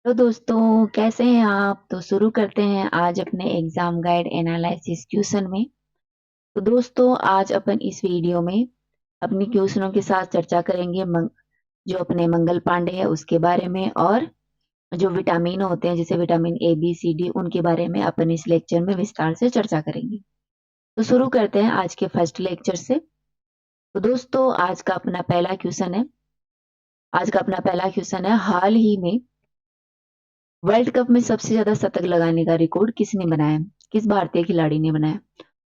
तो दोस्तों कैसे हैं आप? तो शुरू करते हैं आज अपने एग्जाम गाइड एनालिसिस क्वेश्चन में। तो दोस्तों आज अपन इस वीडियो में अपनी क्वेश्चनों के साथ चर्चा करेंगे जो अपने मंगल पांडे है उसके बारे में, और जो विटामिन होते हैं जैसे vitamin A B C D उनके बारे में अपन इस लेक्चर में विस्तार से चर्चा करेंगे। तो शुरू करते हैं आज के फर्स्ट लेक्चर से। तो दोस्तों आज का अपना पहला क्वेश्चन है, हाल ही में वर्ल्ड कप में सबसे ज्यादा शतक लगाने का रिकॉर्ड किसने बनाया? किस भारतीय खिलाड़ी ने बनाया?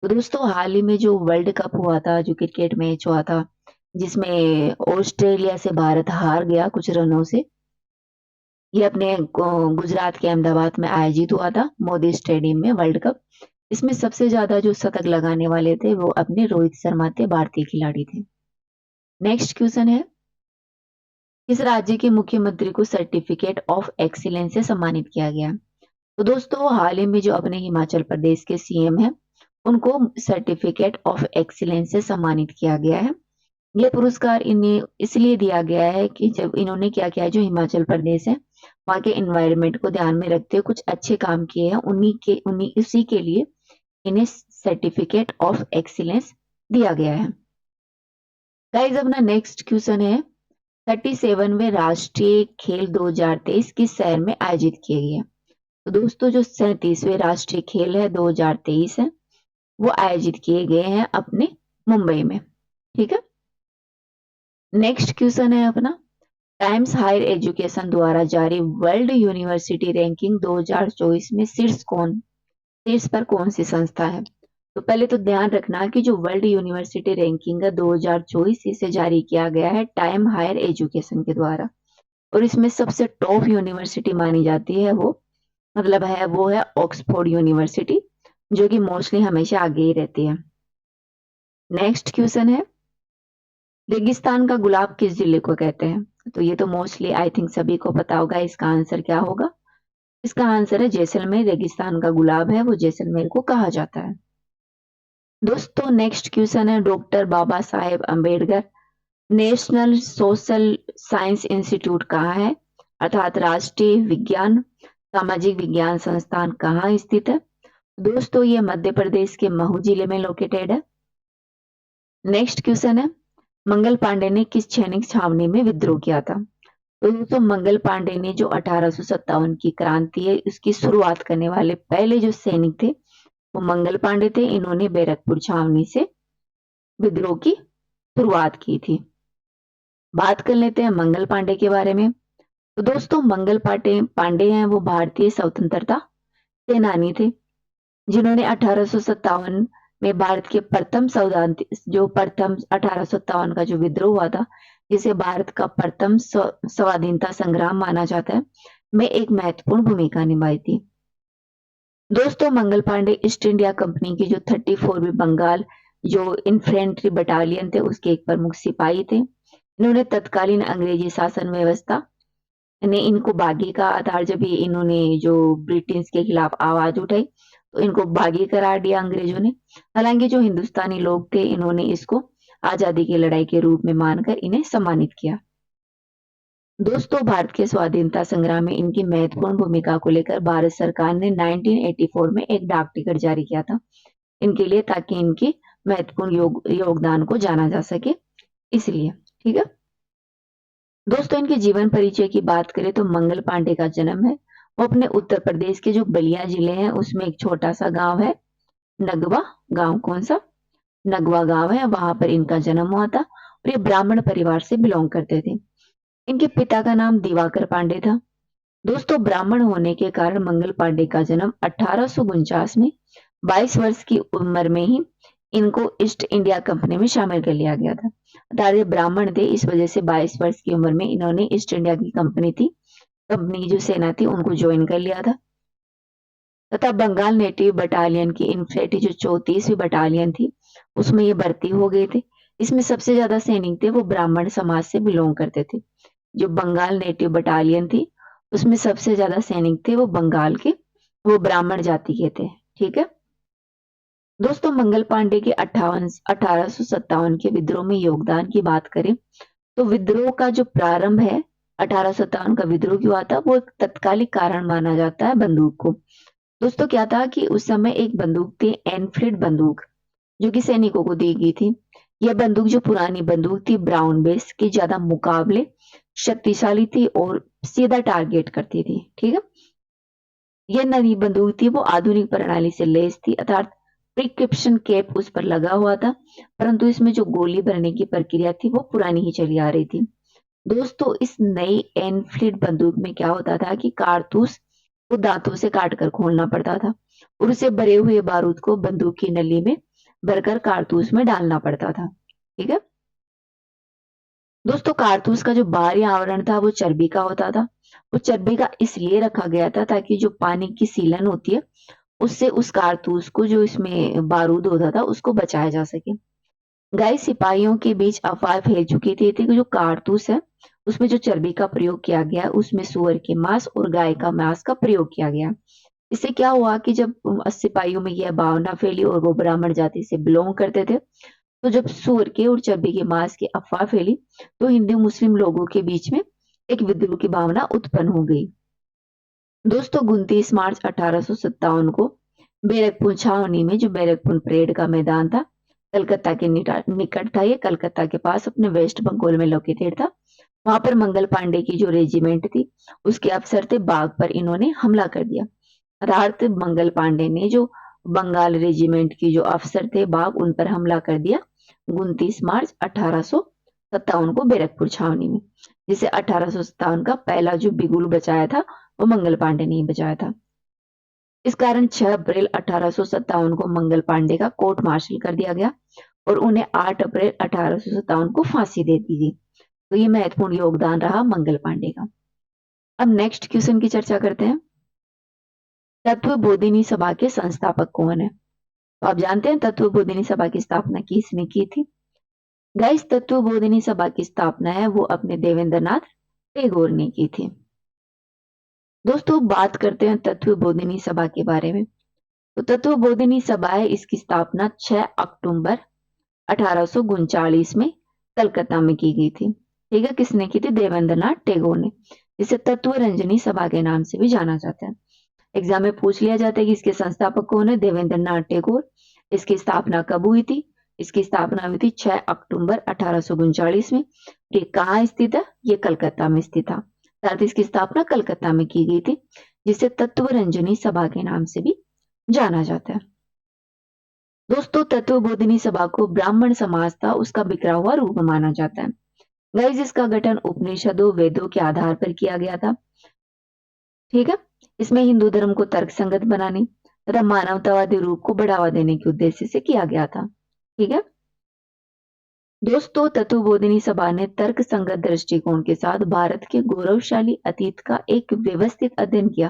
तो दोस्तों हाल ही में जो वर्ल्ड कप हुआ था, जो क्रिकेट मैच हुआ था जिसमें ऑस्ट्रेलिया से भारत हार गया कुछ रनों से, ये अपने गुजरात के अहमदाबाद में आयोजित हुआ था मोदी स्टेडियम में वर्ल्ड कप। इसमें सबसे ज्यादा जो शतक लगाने वाले थे वो अपने रोहित शर्मा थे, भारतीय खिलाड़ी थे। नेक्स्ट क्वेश्चन है, किस राज्य के मुख्यमंत्री को सर्टिफिकेट ऑफ एक्सीलेंस से सम्मानित किया गया? तो दोस्तों हाल ही में जो अपने हिमाचल प्रदेश के सीएम हैं उनको सर्टिफिकेट ऑफ एक्सीलेंस से सम्मानित किया गया है। यह पुरस्कार इन्हें इसलिए दिया गया है कि जब इन्होंने क्या किया है, जो हिमाचल प्रदेश है वहाँ के एनवायरनमेंट को ध्यान में रखते हुए कुछ अच्छे काम किए हैं, उन्हीं उसी के लिए इन्हें सर्टिफिकेट ऑफ एक्सीलेंस दिया गया है। गाइस अपना नेक्स्ट क्वेश्चन है, 37वें राष्ट्रीय खेल 2023 किस शहर में आयोजित किए गए? तो दोस्तों जो 37वें राष्ट्रीय खेल है 2023 है वो आयोजित किए गए हैं अपने मुंबई में। ठीक है। नेक्स्ट क्वेश्चन है अपना, टाइम्स हायर एजुकेशन द्वारा जारी वर्ल्ड यूनिवर्सिटी रैंकिंग 2024 में शीर्ष पर कौन सी संस्था है? तो पहले तो ध्यान रखना कि जो वर्ल्ड यूनिवर्सिटी रैंकिंग है 2024 इसे जारी किया गया है टाइम हायर एजुकेशन के द्वारा, और इसमें सबसे टॉप यूनिवर्सिटी मानी जाती है वो है ऑक्सफोर्ड यूनिवर्सिटी, जो कि मोस्टली हमेशा आगे ही रहती है। नेक्स्ट क्वेश्चन है, रेगिस्तान का गुलाब किस जिले को कहते हैं? तो ये तो मोस्टली आई थिंक सभी को पता होगा, इसका आंसर क्या होगा? इसका आंसर है जैसलमेर। रेगिस्तान का गुलाब है वो जैसलमेर को कहा जाता है। दोस्तों नेक्स्ट क्वेश्चन है, doctor Baba Saheb Ambedkar national social science institute कहाँ है, अर्थात राष्ट्रीय विज्ञान सामाजिक विज्ञान संस्थान कहाँ स्थित है? दोस्तों ये मध्य प्रदेश के महू जिले में लोकेटेड है। नेक्स्ट क्वेश्चन है, मंगल पांडे ने किस सैनिक छावनी में विद्रोह किया था? तो दोस्तों मंगल पांडे ने जो 1857 की क्रांति है उसकी शुरुआत करने वाले पहले जो सैनिक थे वो मंगल पांडे थे। इन्होंने बैरकपुर छावनी से विद्रोह की शुरुआत की थी। बात कर लेते हैं मंगल पांडे के बारे में। तो दोस्तों मंगल पांडे हैं वो भारतीय स्वतंत्रता सेनानी थे, जिन्होंने 1857 में भारत के प्रथम जो प्रथम 1857 का जो विद्रोह हुआ था, जिसे भारत का प्रथम स्वाधीनता संग्राम माना जाता है, में एक महत्वपूर्ण भूमिका निभाई थी। दोस्तों Mangal Pandey east India company की जो 34वीं बंगाल जो इन्फेंट्री बटालियन थे उसके एक प्रमुख सिपाही थे। इन्होंने तत्कालीन अंग्रेजी शासन व्यवस्था ने इनको बागी का आधार, जब ये इन्होंने जो ब्रिटिश के खिलाफ आवाज उठाई तो इनको बागी करार दिया अंग्रेजों ने। हालांकि जो हिंदुस्तानी लोग थे इन्होंने इसको आजादी की लड़ाई के रूप में मानकर इन्हें सम्मानित किया। दोस्तों भारत के स्वाधीनता संग्राम में इनकी महत्वपूर्ण भूमिका को लेकर भारत सरकार ने 1984 में एक डाक टिकट जारी किया था इनके लिए, ताकि इनकी महत्वपूर्ण योगदान को जाना जा सके, इसलिए। ठीक है। दोस्तों इनके जीवन परिचय की बात करें तो मंगल पांडे का जन्म है वो अपने उत्तर प्रदेश के जो बलिया जिले हैं उसमें एक छोटा सा गांव है नगवा गांव। कौन सा? नगवा गांव है, वहां पर इनका जन्म हुआ था, और ये ब्राह्मण परिवार से बिलोंग करते थे। इनके पिता का नाम दिवाकर पांडे था। दोस्तों ब्राह्मण होने के कारण मंगल पांडे का जन्म 1849 में 22 वर्ष की उम्र में ही इनको ईस्ट इंडिया कंपनी में शामिल कर लिया गया था। अर्थात ये ब्राह्मण थे, इस वजह से 22 वर्ष की उम्र में इन्होंने ईस्ट इंडिया की कंपनी की जो सेना थी उनको ज्वाइन कर लिया था। तथा बंगाल नेटिव बटालियन की इन्फेंट्री जो 34वीं बटालियन थी उसमें ये भर्ती हो गए थे। इसमें सबसे ज्यादा सैनिक थे वो ब्राह्मण समाज से बिलोंग करते थे। जो बंगाल नेटिव बटालियन थी उसमें सबसे ज्यादा सैनिक थे वो बंगाल के, वो ब्राह्मण जाति के थे। ठीक है। दोस्तों मंगल पांडे के 1857 के विद्रोह में योगदान की बात करें तो विद्रोह का जो प्रारंभ है 1857 का विद्रोह हुआ था, वो एक तत्कालिक कारण माना जाता है बंदूक को। दोस्तों क्या था कि उस समय एक बंदूक थी एनफील्ड बंदूक, जो कि सैनिकों को दी गई थी। यह बंदूक जो पुरानी बंदूक थी ब्राउन बेस की ज्यादा मुकाबले शक्तिशाली थी और सीधा टारगेट करती थी। ठीक है, यह नई बंदूक थी वो आधुनिक प्रणाली से लैस थी, अर्थात प्रिक्रिप्शन कैप उस पर लगा हुआ था, परंतु इसमें जो गोली भरने की प्रक्रिया थी वो पुरानी ही चली आ रही थी। दोस्तों इस नई एनफील्ड बंदूक में क्या होता था कि कारतूस को दांतों से काट कर खोलना पड़ता था और उसे भरे हुए बारूद को बंदूक की नली में भरकर कारतूस में डालना पड़ता था। ठीक है दोस्तों, कारतूस का जो बाहरी आवरण था वो चर्बी का होता था। वो चर्बी का इसलिए रखा गया था ताकि जो पानी की सीलन होती है उससे उस कारतूस को, जो इसमें बारूद होता था, उसको बचाया जा सके। गाइस सिपाहियों के बीच अफवाह फैल चुकी थी कि जो कारतूस है उसमें जो चर्बी का प्रयोग किया गया उसमें सुअर के मांस और गाय का मांस का प्रयोग किया गया। इससे क्या हुआ कि जब सिपाहियों में यह भावना फैली और वो ब्राह्मण जाति से बिलोंग करते थे, तो जब सुअर के और चर्बी के मांस की अफवाह फैली तो हिंदू मुस्लिम लोगों के बीच में एक विद्रोह की भावना उत्पन्न हो गई। दोस्तों 29 मार्च 1857 को बैरकपुर छावनी में, जो बैरकपुर परेड का मैदान था, कलकत्ता के निकट था, ये कलकत्ता के पास अपने वेस्ट बंगाल में लोकेटेड था। वहां पर मंगल पांडे की जो रेजिमेंट थी उसके अफसर थे बाग पर इन्होंने हमला कर दिया। अर्थात मंगल पांडे ने जो बंगाल रेजिमेंट की जो अफसर थे बाग, उन पर हमला कर दिया 29 मार्च 1857 को बैरकपुर छावनी में, जिसे 1857 का पहला जो बिगुल बचाया था वो मंगल पांडे ने ही बचाया था। इस कारण 6 अप्रैल 1857 को मंगल पांडे का कोर्ट मार्शल कर दिया गया और उन्हें 8 अप्रैल 1857 को फांसी दे दी गई। तो ये महत्वपूर्ण योगदान रहा मंगल पांडे का। अब नेक्स्ट क्वेश्चन की चर्चा करते हैं। तत्व बोधिनी सभा के संस्थापक कौन है? तो आप जानते हैं तत्व बोधिनी सभा की स्थापना किसने की थी? गाइस तत्व बोधिनी सभा की स्थापना है वो अपने देवेंद्र नाथ टैगोर ने की थी। दोस्तों बात करते हैं तत्व बोधिनी सभा के बारे में। तो तत्व बोधिनी सभा है, इसकी स्थापना 6 अक्टूबर 1839 में कलकत्ता में की गई थी। ठीक है, किसने की थी? देवेंद्र नाथ टैगोर ने, जिसे तत्व रंजनी सभा के नाम से भी जाना जाता है। एग्जाम में पूछ लिया जाता है कि इसके संस्थापक कौन है? देवेंद्र नाथ टैगोर। इसकी स्थापना कब हुई थी? इसकी स्थापना हुई थी 6 अक्टूबर 1839 में। ये कहाँ स्थित है? ये कलकत्ता में स्थित था, साथ ही इसकी स्थापना कलकत्ता में की गई थी, जिसे तत्व रंजनी सभा के नाम से भी जाना जाता है। दोस्तों तत्व बोधिनी सभा को ब्राह्मण समाज था उसका बिखरा हुआ रूप माना जाता है। गाइस इसका गठन उपनिषदों वेदों के आधार पर किया गया था। ठीक है, इसमें हिंदू धर्म को तर्क संगत बनाने तथा मानवतावादी रूप को बढ़ावा देने के उद्देश्य से किया गया था। ठीक है दोस्तों, तत्वबोधिनी सभा ने तर्क संगत दृष्टिकोण के साथ भारत के गौरवशाली अतीत का एक व्यवस्थित अध्ययन किया,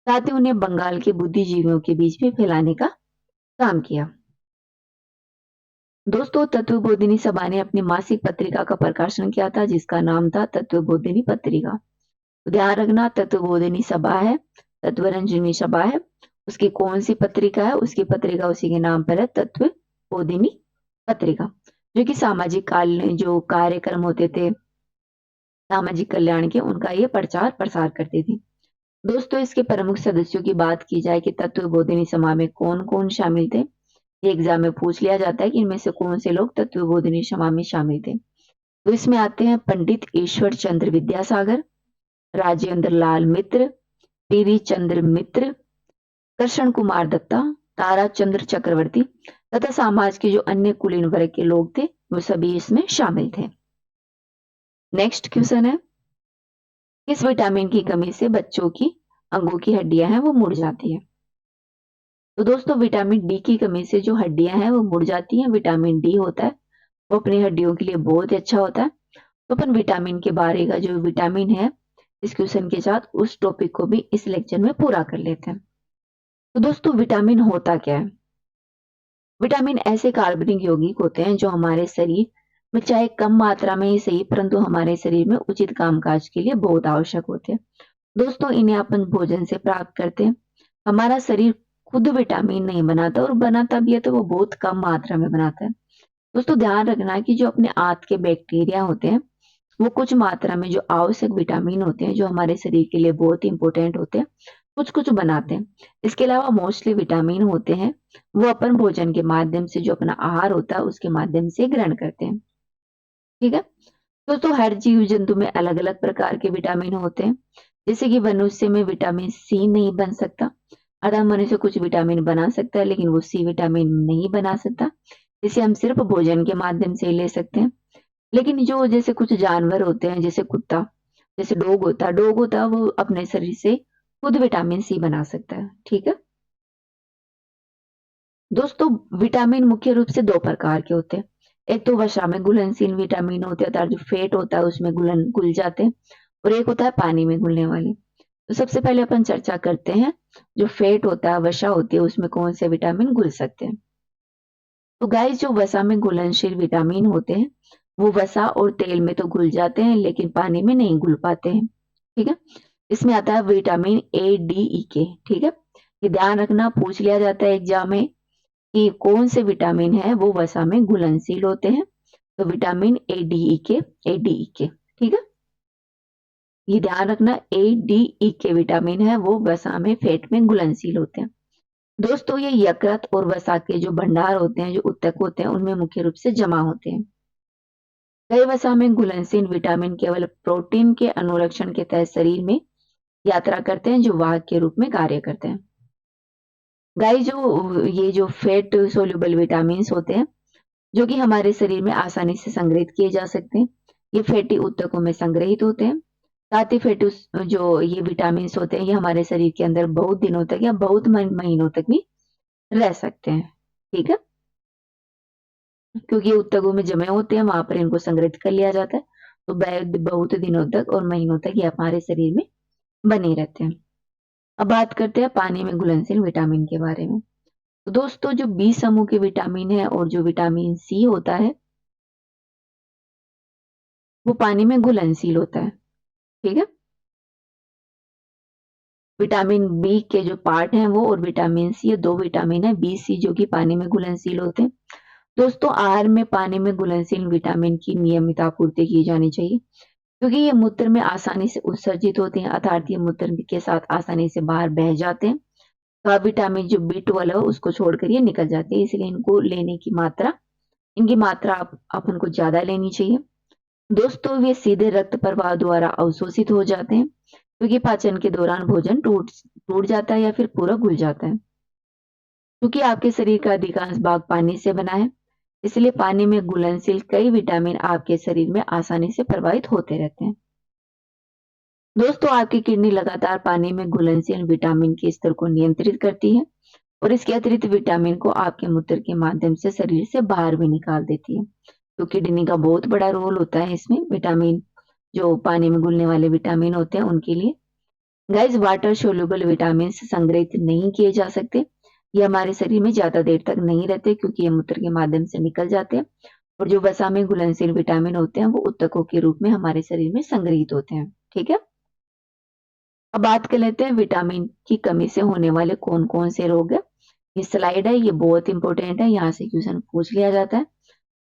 साथ ही उन्हें बंगाल के बुद्धिजीवियों के बीच में फैलाने का काम किया। दोस्तों तत्वबोधिनी सभा ने अपनी मासिक पत्रिका का प्रकाशन किया था जिसका नाम था तत्वबोधिनी पत्रिका। तो ध्यान रखना तत्वबोधिनी सभा है, तत्वरंजनी सभा है, उसकी कौन सी पत्रिका है? उसकी पत्रिका उसी के नाम पर है, तत्वबोधिनी पत्रिका, जो कि सामाजिक जो कार्यक्रम होते थे सामाजिक कल्याण के, उनका ये प्रचार प्रसार करती थी। दोस्तों इसके प्रमुख सदस्यों की बात की जाए कि तत्वबोधिनी सभा में कौन कौन शामिल थे, ये एग्जाम में पूछ लिया जाता है कि इनमें से कौन से लोग तत्वबोधिनी सभा में शामिल थे। तो इसमें आते हैं पंडित ईश्वर चंद्र विद्यासागर, राजेंद्र लाल मित्र, पीवी चंद्र मित्र, कृष्ण कुमार दत्ता, तारा चंद्र चक्रवर्ती तथा समाज के जो अन्य कुलीन वर्ग के लोग थे वो सभी इसमें शामिल थे। नेक्स्ट क्वेश्चन है, किस विटामिन की कमी से बच्चों की अंगों की हड्डियां हैं वो मुड़ जाती है? तो दोस्तों विटामिन डी की कमी से जो हड्डियां हैं वो मुड़ जाती हैं। विटामिन डी होता है वो अपनी हड्डियों के लिए बहुत ही अच्छा होता है। तो अपन विटामिन के बारे का जो विटामिन है इस क्वेश्चन के साथ उस टॉपिक को भी इस लेक्चर में पूरा कर लेते हैं। तो दोस्तों विटामिन होता क्या है? विटामिन ऐसे कार्बनिक यौगिक होते हैं जो हमारे शरीर में चाहे कम मात्रा में ही सही परंतु हमारे शरीर में उचित कामकाज के लिए बहुत आवश्यक होते हैं। दोस्तों इन्हें अपन भोजन से प्राप्त करते हैं। हमारा शरीर खुद विटामिन नहीं बनाता और बनाता भी है तो वो बहुत कम मात्रा में बनाता है। दोस्तों ध्यान रखना है कि जो अपने आंत के बैक्टीरिया होते हैं वो कुछ मात्रा में जो आवश्यक विटामिन होते हैं, जो हमारे शरीर के लिए बहुत इंपॉर्टेंट होते हैं, कुछ कुछ बनाते हैं। इसके अलावा मोस्टली विटामिन होते हैं वो अपन भोजन के माध्यम से, जो अपना आहार होता है उसके माध्यम से ग्रहण करते हैं। ठीक है। तो हर जीव जंतु में अलग अलग प्रकार के विटामिन होते हैं। जैसे कि मनुष्य में विटामिन सी नहीं बन सकता, अतः मनुष्य कुछ विटामिन बना सकता है लेकिन वो सी विटामिन नहीं बना सकता, इसे हम सिर्फ भोजन के माध्यम से ही ले सकते हैं। लेकिन जो जैसे कुछ जानवर होते हैं, जैसे कुत्ता, जैसे डॉग होता है, वो अपने शरीर से खुद विटामिन सी बना सकता है। ठीक है दोस्तों, विटामिन मुख्य रूप से दो प्रकार के होते हैं। एक तो वसा में घुलनशील विटामिन होते हैं, अर्थात जो फैट होता है उसमें घुल जाते हैं, और एक होता है पानी में घुलने वाले। तो सबसे पहले अपन चर्चा करते हैं, जो फैट होता है, वसा होती है, उसमें कौन से विटामिन घुल सकते हैं। तो गाइस, जो वसा में घुलनशील विटामिन होते हैं वो वसा और तेल में तो घुल जाते हैं लेकिन पानी में नहीं घुल पाते हैं। ठीक है। इसमें आता है विटामिन ए, डी, ई के। ठीक है। ये ध्यान रखना, पूछ लिया जाता है एग्जाम में कि कौन से विटामिन है वो वसा में घुलनशील होते हैं। तो विटामिन ए, डी, ई के, ए, डी, ई के। ठीक है। ये ध्यान रखना, ए, डी, ई के विटामिन है वो वसा में फैट में घुलनशील होते हैं। दोस्तों, ये यकृत और वसा के जो भंडार होते हैं, जो उत्तक होते हैं, उनमें मुख्य रूप से जमा होते हैं। कई वसा में घुलनशील विटामिन केवल प्रोटीन के अनुरक्षण के तहत शरीर में यात्रा करते हैं, जो वाहक के रूप में कार्य करते हैं। गाइस, जो ये जो फैट सोल्यूबल विटामिन होते हैं, जो कि हमारे शरीर में आसानी से संग्रहित किए जा सकते हैं, ये फैटी ऊतकों में संग्रहित होते हैं। साथ ही फैटी जो ये विटामिन होते हैं, ये हमारे शरीर के अंदर बहुत दिनों तक या बहुत महीनों तक भी रह सकते हैं। ठीक है। क्योंकि ये ऊतकों में जमे होते हैं, वहां पर इनको संग्रहित कर लिया जाता है, तो बहुत दिनों तक और महीनों तक ये हमारे शरीर में बने रहते हैं। अब बात करते हैं पानी में घुलनशील विटामिन के बारे में। तो दोस्तों, जो बी समूह के विटामिन है और जो विटामिन सी होता है वो पानी में घुलनशील होता है। ठीक है। विटामिन बी के जो पार्ट हैं वो और विटामिन सी, ये दो विटामिन है बी सी, जो कि पानी में घुलनशील होते हैं। दोस्तों, आहार में पानी में घुलनशील विटामिन की नियमित आपूर्ति की जानी चाहिए, क्योंकि ये मूत्र में आसानी से उत्सर्जित होते हैं, अर्थात ये मूत्र के साथ आसानी से बाहर बह जाते हैं। तो विटामिन जो B12 है उसको छोड़कर ये निकल जाते हैं, इसलिए इनको लेने की मात्रा, इनकी मात्रा अपन को ज्यादा लेनी चाहिए। दोस्तों, वे सीधे रक्त प्रवाह द्वारा अवशोषित हो जाते हैं, क्योंकि पाचन के दौरान भोजन टूट टूट जाता है या फिर पूरा घुल जाता है। क्योंकि आपके शरीर का अधिकांश भाग पानी से बना है, इसलिए पानी में घुलनशील कई विटामिन आपके शरीर में आसानी से प्रवाहित होते रहते हैं। दोस्तों, आपकी किडनी लगातार पानी में घुलनशील विटामिन के स्तर को नियंत्रित करती है, और इसके अतिरिक्त विटामिन को आपके मूत्र के माध्यम से शरीर से बाहर भी निकाल देती है। तो किडनी का बहुत बड़ा रोल होता है इसमें, विटामिन जो पानी में घुलने वाले विटामिन होते हैं उनके लिए। गाइस, वाटर सोल्यूबल विटामिन संग्रहित नहीं किए जा सकते, ये हमारे शरीर में ज्यादा देर तक नहीं रहते, क्योंकि ये मूत्र के माध्यम से निकल जाते हैं। और जो वसा में घुलनशील विटामिन होते हैं वो उत्तकों के रूप में हमारे शरीर में संग्रहित होते हैं। ठीक है। अब बात कर लेते हैं विटामिन की कमी से होने वाले कौन कौन से रोग है। ये स्लाइड है, ये बहुत इंपॉर्टेंट है, यहाँ से क्वेश्चन पूछ लिया जाता है।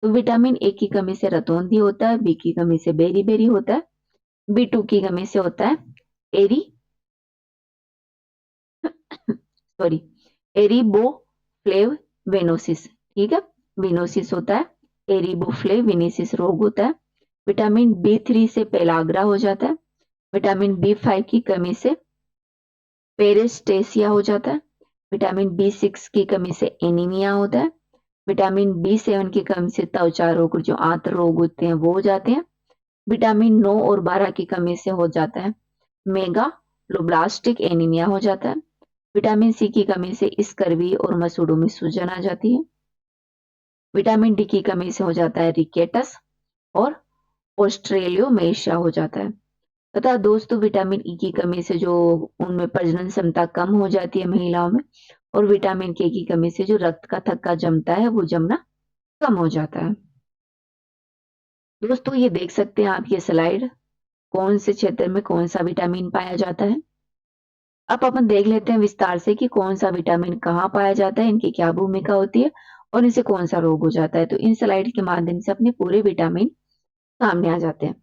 तो विटामिन ए की कमी से रतौंधी होता है, बी की कमी से बेरी बेरी होता है, B2 की कमी से होता है एरी सॉरी एरिबोफ्लेव वेनोसिस। ठीक है। वेनोसिस होता है, एरिबोफ्लेव वेनेसिस रोग होता है। विटामिन B3 से पेलाग्रा हो जाता है। विटामिन B5 की कमी से पेरिस्टेसिया हो जाता है। विटामिन B6 की कमी से एनीमिया होता है। विटामिन B7 की कमी से त्वचा रोग, जो आंत रोग होते हैं, वो हो जाते हैं। विटामिन 9 और 12 की कमी से हो जाता है मेगालोब्लास्टिक एनीमिया हो जाता है। विटामिन सी की कमी से स्कर्वी और मसूड़ों में सूजन आ जाती है। विटामिन डी की कमी से हो जाता है रिकेटस और ऑस्ट्रेलियोमेशिया हो जाता है। तथा दोस्तों, विटामिन ई की कमी से जो उनमें प्रजनन क्षमता कम हो जाती है महिलाओं में, और विटामिन के की कमी से जो रक्त का थक्का जमता है वो जमना कम हो जाता है। दोस्तों, ये देख सकते हैं आप ये स्लाइड, कौन से क्षेत्र में कौन सा विटामिन पाया जाता है। अब अपन देख लेते हैं विस्तार से कि कौन सा विटामिन कहाँ पाया जाता है, इनकी क्या भूमिका होती है और इनसे कौन सा रोग हो जाता है। तो इन स्लाइड के माध्यम से अपने पूरे विटामिन सामने आ जाते हैं।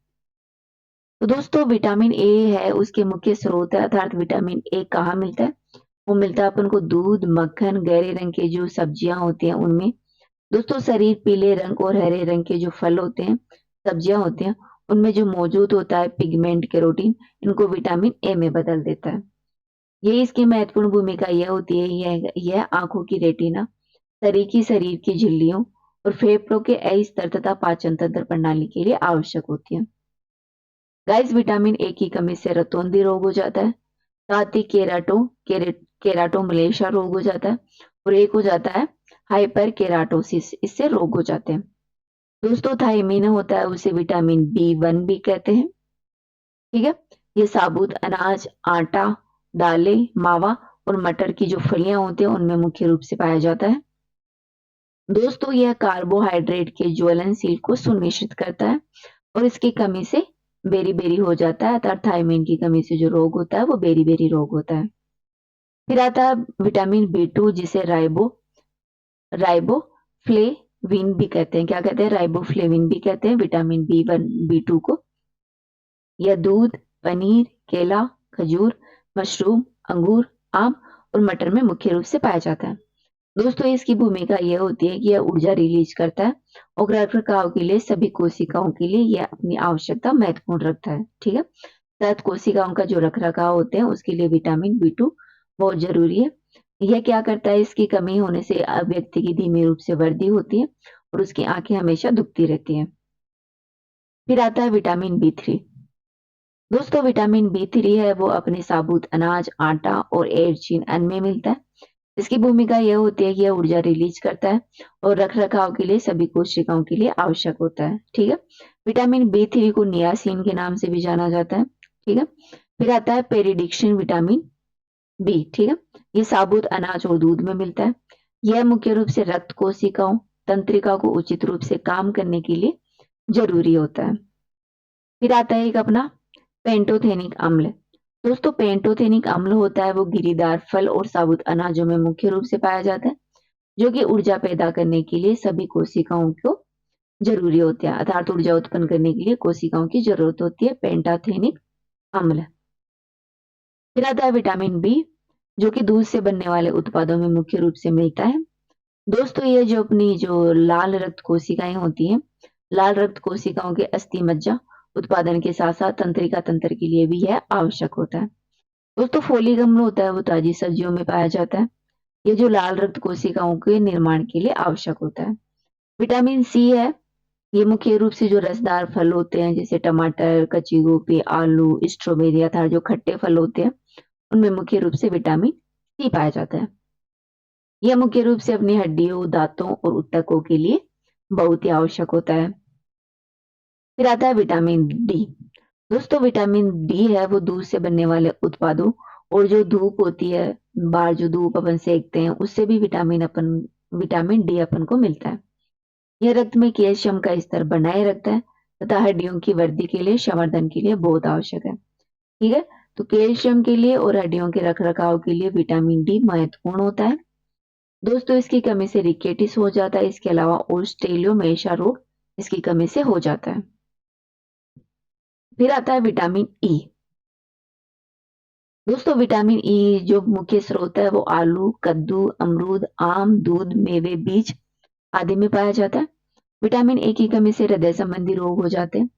तो दोस्तों विटामिन ए है उसके मुख्य स्रोत है, अर्थात विटामिन ए कहाँ मिलता है? वो मिलता है अपन को दूध, मक्खन, गहरे रंग के जो सब्जियां होती हैं उनमें। दोस्तों शरीर पीले रंग और हरे रंग के जो फल होते हैं, सब्जियां होती हैं, उनमें जो मौजूद होता है पिगमेंट, कैरोटीन, इनको विटामिन ए में बदल देता है। ये इसकी महत्वपूर्ण भूमिका यह होती है, यह आंखों की रेटिना, शरीर की झिल्लियों और फेफड़ों के अस्तर तथा पाचन तंत्र प्रणाली के लिए आवश्यक होती है। गाइस, विटामिन ए की कमी से रतौंधी रोग हो जाता है, साथ ही केराटोमलेशिया रोग हो जाता है और एक हो जाता है हाइपर केराटोसिस, इससे रोग हो जाते हैं। दोस्तों थायमीन होता है उसे विटामिन बी1 भी कहते हैं। ठीक है, ये साबुत अनाज, आटा, दालें, मावा और मटर की जो फलियां होती हैं उनमें मुख्य रूप से पाया जाता है। दोस्तों यह कार्बोहाइड्रेट के ज्वलनशील को सुनिश्चित करता है और इसकी कमी से बेरी बेरी हो जाता है, अर्थात थायमीन की कमी से जो रोग होता है वो बेरी बेरी रोग होता है। फिर आता है विटामिन बी2 जिसे राइबोफ्लेविन भी कहते हैं। क्या कहते हैं? राइबोफ्लेविन भी कहते हैं विटामिन बी1 बी2 को। यह दूध, पनीर, केला, खजूर, मशरूम, अंगूर, आम और मटर में मुख्य रूप से पाया जाता है। दोस्तों इसकी भूमिका यह होती है कि यह ऊर्जा रिलीज करता है और रख रखाव के लिए सभी कोशिकाओं के लिए यह अपनी आवश्यकता महत्वपूर्ण रखता है। ठीक है, तत् कोशिकाओं का जो रख रखाव होते हैं उसके लिए विटामिन बी2 बहुत जरूरी है। यह क्या करता है? इसकी कमी होने से व्यक्ति की धीमे रूप से वृद्धि होती है और उसकी आंखें हमेशा दुखती रहती हैं। फिर आता है विटामिन बी3। दोस्तों विटामिन बी3 है वो अपने साबुत अनाज, आटा और एयरचीन अन्न में मिलता है। इसकी भूमिका यह होती है कि यह ऊर्जा रिलीज करता है और रख रखाव के लिए सभी कोशिकाओं के लिए आवश्यक होता है। ठीक है, विटामिन बी3 को नियासिन के नाम से भी जाना जाता है। ठीक है, फिर आता है पेरिडिक्शन विटामिन बी। ठीक है, ये साबुत अनाज और दूध में मिलता है। यह मुख्य रूप से रक्त कोशिकाओं, तंत्रिका को उचित रूप से काम करने के लिए जरूरी होता है। फिर आता है एक अपना पेंटोथेनिक अम्ल। दोस्तों पेंटोथेनिक अम्ल होता है वो गिरीदार फल और साबुत अनाजों में मुख्य रूप से पाया जाता है, जो कि ऊर्जा पैदा करने के लिए सभी कोशिकाओं को जरूरी होते हैं, अर्थात ऊर्जा उत्पन्न करने के लिए कोशिकाओं की जरूरत होती है पेंटाथेनिक अम्ल। फिर आता है विटामिन बी, जो कि दूध से बनने वाले उत्पादों में मुख्य रूप से मिलता है। दोस्तों ये जो अपनी जो लाल रक्त कोशिकाएं होती हैं, लाल रक्त कोशिकाओं के अस्थि मज्जा उत्पादन के साथ साथ तंत्रिका तंत्र के लिए भी यह आवश्यक होता है। दोस्तों फोलिक अम्ल होता है वो ताजी सब्जियों में पाया जाता है। ये जो लाल रक्त कोशिकाओं के निर्माण के लिए आवश्यक होता है। विटामिन सी है, ये मुख्य रूप से जो रसदार फल होते हैं जैसे टमाटर, कच्ची गोभी, आलू, स्ट्रॉबेरी अर्थात जो खट्टे फल होते हैं उनमें मुख्य रूप से विटामिन सी पाया जाता है। यह मुख्य रूप से अपनी हड्डियों, दांतों और ऊतकों के लिए बहुत ही आवश्यक होता है। फिर आता है विटामिन डी। दोस्तों विटामिन डी है वो दूध से बनने वाले उत्पादों और जो धूप होती है, बाहर जो धूप अपन सेकते हैं उससे भी विटामिन डी अपन को मिलता है। यह रक्त में कैल्शियम का स्तर बनाए रखता है तथा हड्डियों की वृद्धि के लिए, संवर्धन के लिए बहुत आवश्यक है। ठीक है, तो कैल्शियम के लिए और हड्डियों के रख रखाव के लिए विटामिन डी महत्वपूर्ण होता है। दोस्तों इसकी कमी से रिकेटिस हो जाता है, इसके अलावा ओस्टेलियोमेलाइया रोग इसकी कमी से हो जाता है। फिर आता है विटामिन ई। दोस्तों विटामिन ई जो मुख्य स्रोत है वो आलू, कद्दू, अमरूद, आम, दूध, मेवे, बीज आदि में पाया जाता है। विटामिन ए की कमी से हृदय संबंधी रोग हो जाते हैं।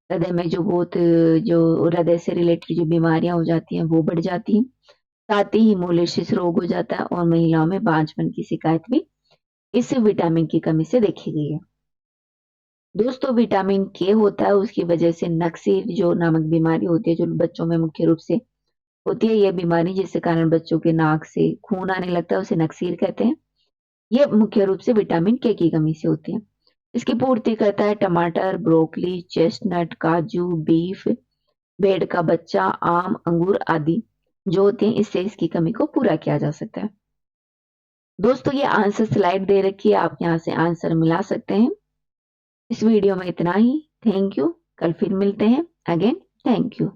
हृदय में जो हृदय से रिलेटेड जो बीमारियां हो जाती हैं वो बढ़ जाती हैं। साथ ही हिमोलिसिस रोग हो जाता है और महिलाओं में बांझपन की शिकायत भी इस विटामिन की कमी से देखी गई है। दोस्तों विटामिन के होता है उसकी वजह से नक्सीर जो नामक बीमारी होती है जो बच्चों में मुख्य रूप से होती है, यह बीमारी जिसके कारण बच्चों के नाक से खून आने लगता है उसे नक्सीर कहते हैं। यह मुख्य रूप से विटामिन के की कमी से होती है। इसकी पूर्ति करता है टमाटर, ब्रोकली, चेस्टनट, काजू, बीफ, भेड़ का बच्चा, आम, अंगूर आदि जो होते हैं, इससे इसकी कमी को पूरा किया जा सकता है। दोस्तों ये आंसर स्लाइड दे रखी है, आप यहाँ से आंसर मिला सकते हैं। इस वीडियो में इतना ही। Thank you. कल फिर मिलते हैं अगेन। Thank you.